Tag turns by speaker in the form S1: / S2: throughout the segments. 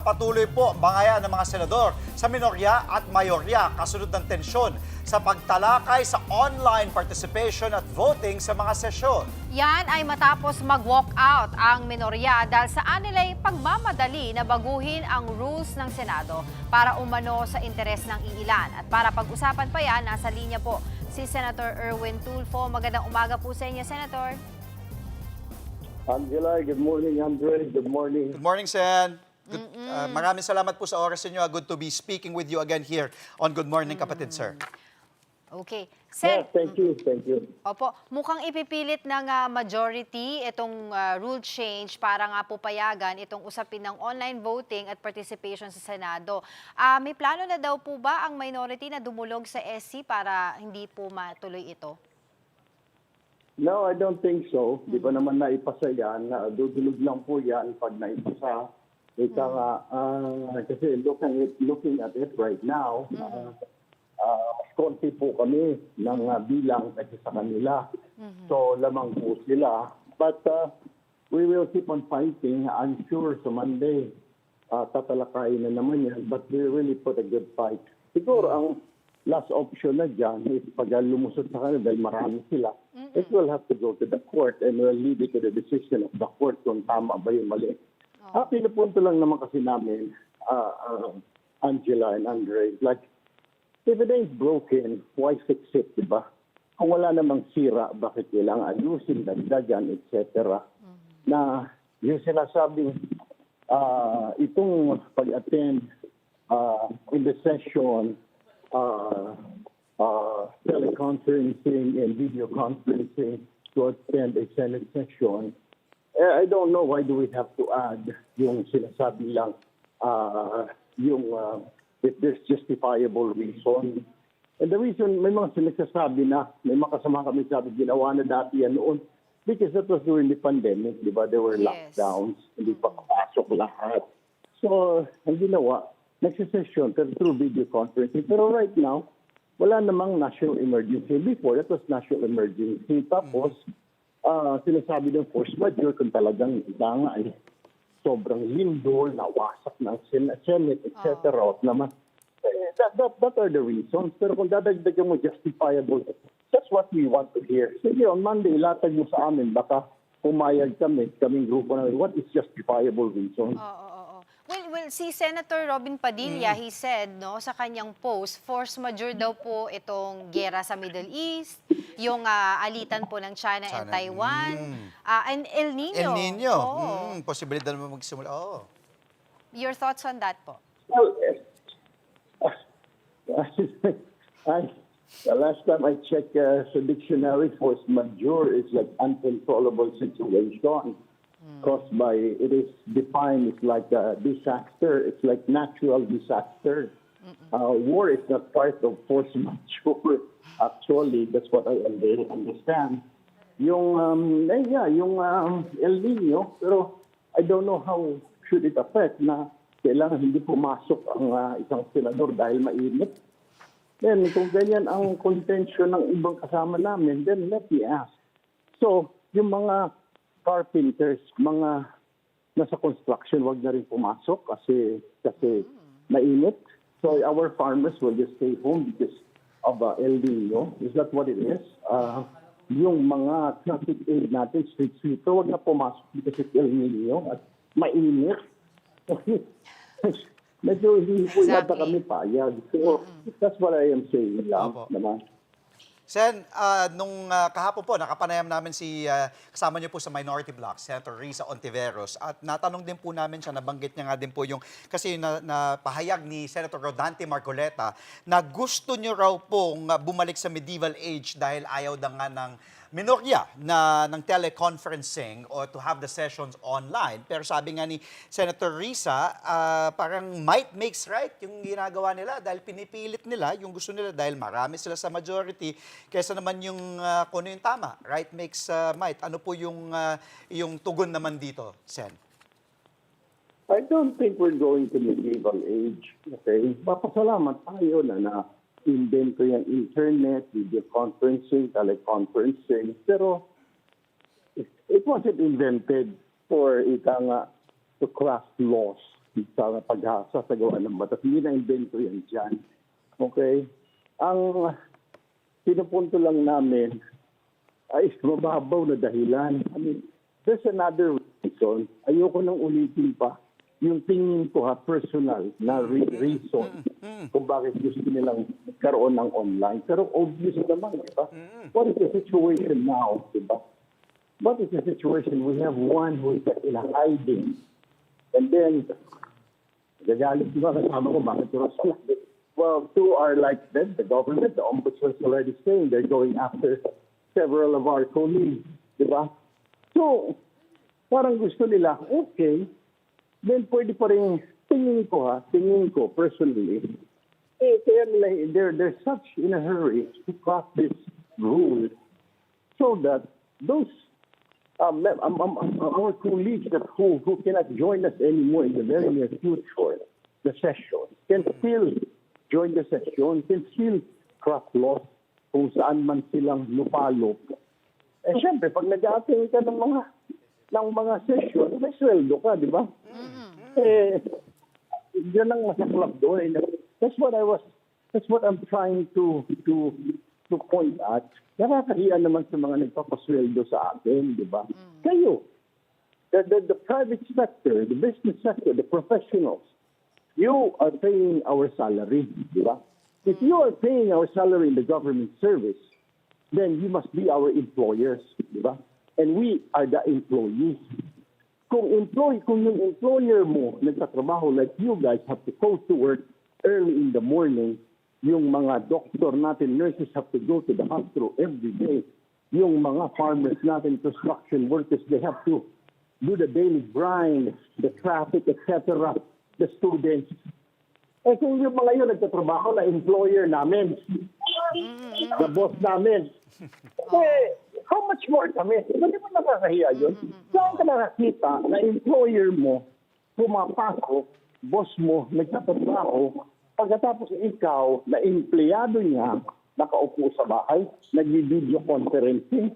S1: patuloy po ang bangayan ng mga senador sa minorya at mayorya kasunod ng tensyon sa pagtalakay sa online participation at voting sa mga sesyon.
S2: Yan ay matapos mag-walk out ang minorya dahil sa anila'y pagmamadali na baguhin ang rules ng Senado para umano sa interes ng iilan. At para pag-usapan pa yan, nasa linya po si Senator Erwin Tulfo. Magandang umaga po sa inyo, Senator.
S3: Angela, good morning, Andre. Good morning.
S1: Good morning, Sen. Maraming salamat po sa oras ninyo. Good to be speaking with you again here on Good Morning, kapatid, sir.
S2: Okay.
S3: Yeah, thank you.
S2: Opo, mukhang ipipilit ng majority itong rule change para nga po payagan itong usapin ng online voting at participation sa Senado. May plano na daw po ba ang minority na dumulog sa SC para hindi po matuloy ito?
S3: No, I don't think so. Di pa naman naipasa yan. Dudulog lang po yan pag naipasa. Ika nga, kasi looking at it right now, mas konti po kami ng bilang kasi sa kanila. So, lamang po sila. But we will keep on fighting. I'm sure sa Monday, tatalakayin na naman yan. But we really put a good fight. Siguro ang last option na dyan is pag lumusot sa kanila dahil marami sila, it will have to go to the court and will leave it to the decision of the court kung tama ba yung mali. Pinupunto lang naman kasi namin, Angela and Andre, like, if it ain't broken, why fix it, diba? Kung wala namang sira, bakit kailangan ayusin, dagdagan, etc. Na yung sinasabing itong pag-attend in the session, teleconferencing and video conferencing to attend a Senate session. I don't know why do we have to add yung sinasabi lang if there's justifiable reason. And the reason, may mga sinasabi na, may mga kasama kami sabi, ginawa na dati yan noon because that was during the pandemic, di ba? There were lockdowns, hindi pa kapasok lahat. So, ang ginawa, nagsisession through video conferencing. Pero right now, wala namang national emergency. Before, that was national emergency. Tapos, sinasabi ng force majeure kung talagang nga ay sobrang lindol, nawasak ng Senate, etc. Naman, that are the reasons. Pero kung dadagdagan mo justifiable, that's what we want to hear. Sige, on Monday, latag mo sa amin, baka pumayag kaming grupo namin, what is justifiable reason?
S2: Well, si Senator Robin Padilla, he said, no, sa kanyang post, force majeure daw po itong gera sa Middle East, yung alitan po ng China and Taiwan, and El Nino.
S1: El Nino. Posibilidad naman magsimula.
S2: Your thoughts on that po?
S3: Well, the last time I checked sa dictionary, force majeure is like uncontrollable situation. Caused by, it is defined as like a disaster. It's like natural disaster. War is not part of force majeure. Actually, that's what I understand. Yung El Nino, pero I don't know how should it affect na kailangan hindi pumasok ang isang senador dahil mainit. Then, kung ganyan ang contention ng ibang kasama namin, then let me ask. So, yung mga carpenters, mga nasa construction, wag na rin pumasok kasi mainit. So our farmers will just stay home because of El Nino. Is that what it is? Yung mga traffic aid natin, street sweeper, wag na pumasok because of El Nino at mainit. Medyo hindi po yata kami payag. So that's what I am saying lang naman.
S1: Sen, nung kahapon po, nakapanayam namin si kasama niyo po sa Minority Bloc, Senator Risa Ontiveros, at natanong din po namin siya, nabanggit niya nga din po yung, kasi na pahayag ni Senator Rodante Marcoleta na gusto niyo raw pong bumalik sa medieval age dahil ayaw na nga ng minorya ng teleconferencing or to have the sessions online. Pero sabi nga ni Senator Risa, parang might makes right yung ginagawa nila dahil pinipilit nila yung gusto nila dahil marami sila sa majority kaysa naman yung kung ano yung tama. Right makes might. Ano po yung tugon naman dito, Sen?
S3: I don't think we're going to medieval age. Okay? Papasalamat tayo na invento yung internet, video conferencing, teleconferencing. Pero it wasn't invented for to craft laws sa pagsasagawa ng batas. Hindi na invento yan dyan. Okay? Ang pinupunto lang namin ay mababaw na dahilan. I mean, there's another reason. Ayoko nang ulitin pa yung tingin ko personal na reason kung bakit gusto nilang karoon ng online. Pero obvious naman, di ba? What is the situation now, di ba? What is the situation? We have one who is in hiding. And then, gagalit di ba kasama ko, bakit yung Rosal? Well, two are like that. The government, the ombudsman is already saying they're going after several of our colleagues, di ba? So, parang gusto nila, okay, then pwede pa rin, tingin ko personally, kaya nila, they're such in a hurry to pass this rule so that those our colleagues who cannot join us anymore in the very near future, the session, can still join the session, can still craft laws kung saan man silang lupalop. Eh, syempre, pag nag-attend ka ng mga session, may sweldo ka, di ba? Eh, yan ang masaklap doon. That's what I'm trying to point at. Nakakahiya naman sa mga nagpapasweldo sa atin, di ba? Kayo, the private sector, the business sector, the professionals, you are paying our salary, di ba? If you are paying our salary in the government service, then you must be our employers, di ba? And we are the employees. Kung yung employer mo nagtatrabaho, like you guys have to go to work early in the morning, yung mga doctor natin, nurses have to go to the hospital every day, yung mga farmers natin, construction workers, they have to do the daily grind, the traffic, etc., the students. Eh kung yung mga yun nagtatrabaho na employer namin, the boss namin, eh, how much more kami? Hindi mo nakakahiya yun? Saan ka nakakita na employer mo, pumapasok, boss mo, nagtatrabaho, pagkatapos ikaw, na empleyado niya, nakaupo sa bahay, nag-video conferencing,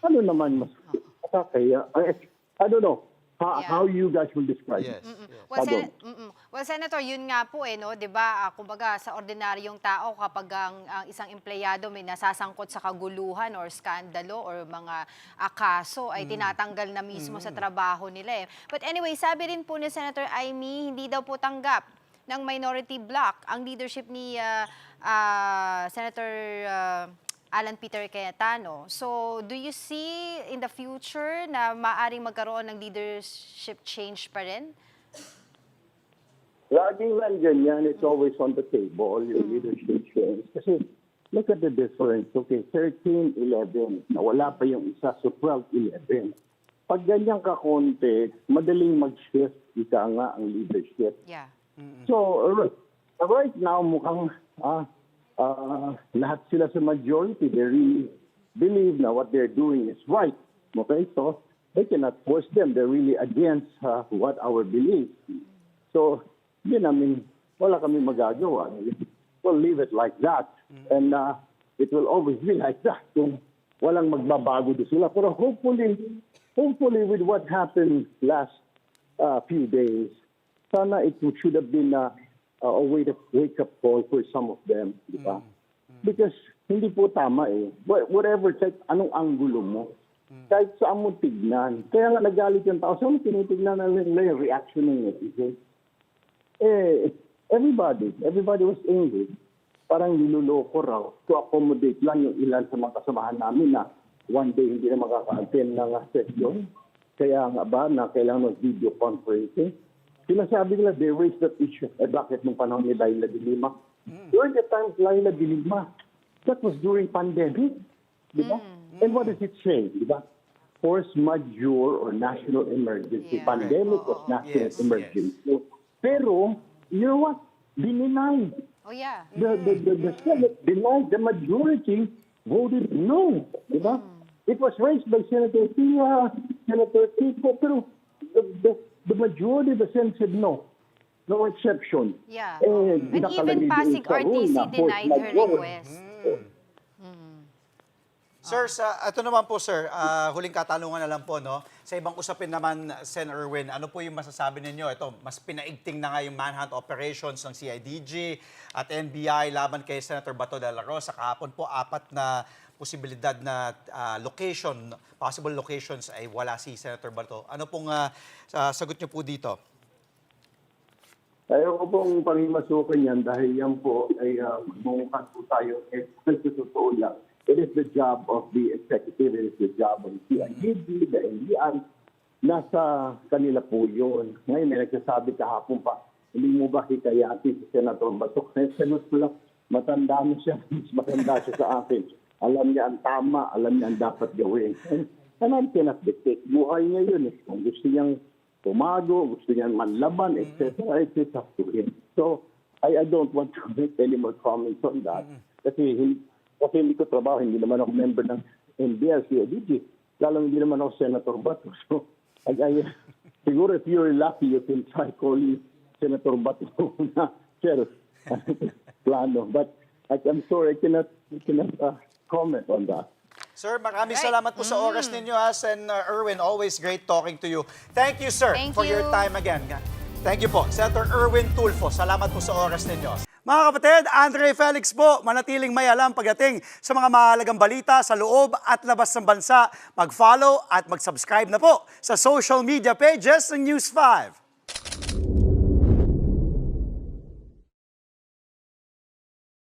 S3: ano naman mas nakakahiya? I don't know how you guys will describe it.
S2: Well, Senator, yun nga po no, 'di ba? Kumbaga sa ordinaryong tao kapag ang isang empleyado may nasasangkot sa kaguluhan or skandalo or mga kaso ay tinatanggal na mismo sa trabaho nila eh. But anyway, sabi rin po ni Senator Amy, hindi daw po tanggap ng minority bloc ang leadership ni Senator Alan Peter Cayetano. So, do you see in the future na maaring magkaroon ng leadership change pa rin?
S3: Laging nandyan yan. It's always on the table, yung leadership change. Kasi, look at the difference. Okay, 13-11. Nawala pa yung isa, so 12-11. Pag ganyan ka konti, madaling mag-shift, ika nga ang leadership.
S2: Yeah.
S3: So, right now, mukhang lahat sila sa majority, they really believe na what they're doing is right. Okay? So, they cannot force them. They're really against what our belief. So, yun namin, wala kami magagawa. We'll leave it like that. And it will always be like that kung walang magbabago doon sila. Pero hopefully with what happened last few days, sana it should have been a wake-up call for some of them, di ba? Because hindi po tama eh. Whatever, kahit anong anggulo mo, kahit saan mo tignan. Kaya nga nagalit yung tao, saan mo tinitignan na nila yung reaction ng netizen? Eh, everybody was angry. Parang niloloko raw to accommodate lang yung ilan sa mga kasamahan namin na one day hindi na makaka-attend ng session. Kaya nga ba na kailangan ng video conferencing? Sinasabi nila, they raised that issue. Eh, bakit nung panahon ni Laila de Lima? During the time of Laila de Lima, that was during pandemic. Di ba? And what does it say? Di ba? Force majeure or national emergency.
S2: Yeah.
S3: Pandemic was national
S1: Yes,
S3: emergency. Pero, you know what? Denied.
S2: Oh yeah.
S3: The Senate denied. The majority voted no. Di ba? It was raised by Senator Pia, Senator Kiko, pero the majority of the Senate said no. No exception.
S2: Yeah.
S3: And
S2: And even passing RTC denied her request.
S1: Sir, ito naman po sir, huling katanungan na lang po, no? Sa ibang usapin naman, Sen. Erwin, ano po yung masasabi ninyo? Ito, mas pinaigting na nga yung manhunt operations ng CIDG at NBI laban kay Senator Bato de la Rosa. Kahapon po, 4 na posibilidad na possible locations ay wala si Senator Bato. Ano pong sagot niyo po dito?
S3: Ayaw ko pong pangimasukin yan dahil yan po ay bumukan po tayo. Sa totoo lang, it is the job of the executive, it is the job of the CIDG, the NBI. Nasa kanila po yun. Ngayon, may nagsasabi kahapon pa, hindi mo ba hikayati si Senator Bato? Senat lang, matanda na siya, mas matanda siya sa akin. Alam niya ang tama, alam niya ang dapat gawin. And I cannot dictate. Buhay niya yun. Kung gusto niyang tumago, gusto niyang manlaban, etc., it's up to him. So, I don't want to make any more comments on that. Kasi hindi ko trabaho, hindi naman ako member ng NBI, CIDG. Lalo hindi naman ako Senator Bato. So, siguro if you're lucky, you can try calling Senator Bato na, Sir, plano. But I'm sorry, I cannot comment on that.
S1: Sir, maraming salamat po sa oras ninyo, Sen. Erwin. Always great talking to you. Thank you, sir,
S2: Thank
S1: for your
S2: you.
S1: time again. Thank you po. Senator Erwin Tulfo, salamat po sa oras ninyo. Mga kapatid, Andre Felix po, manatiling may alam pagdating sa mga mahalagang balita sa loob at labas ng bansa. Mag-follow at mag-subscribe na po sa social media pages ng News 5.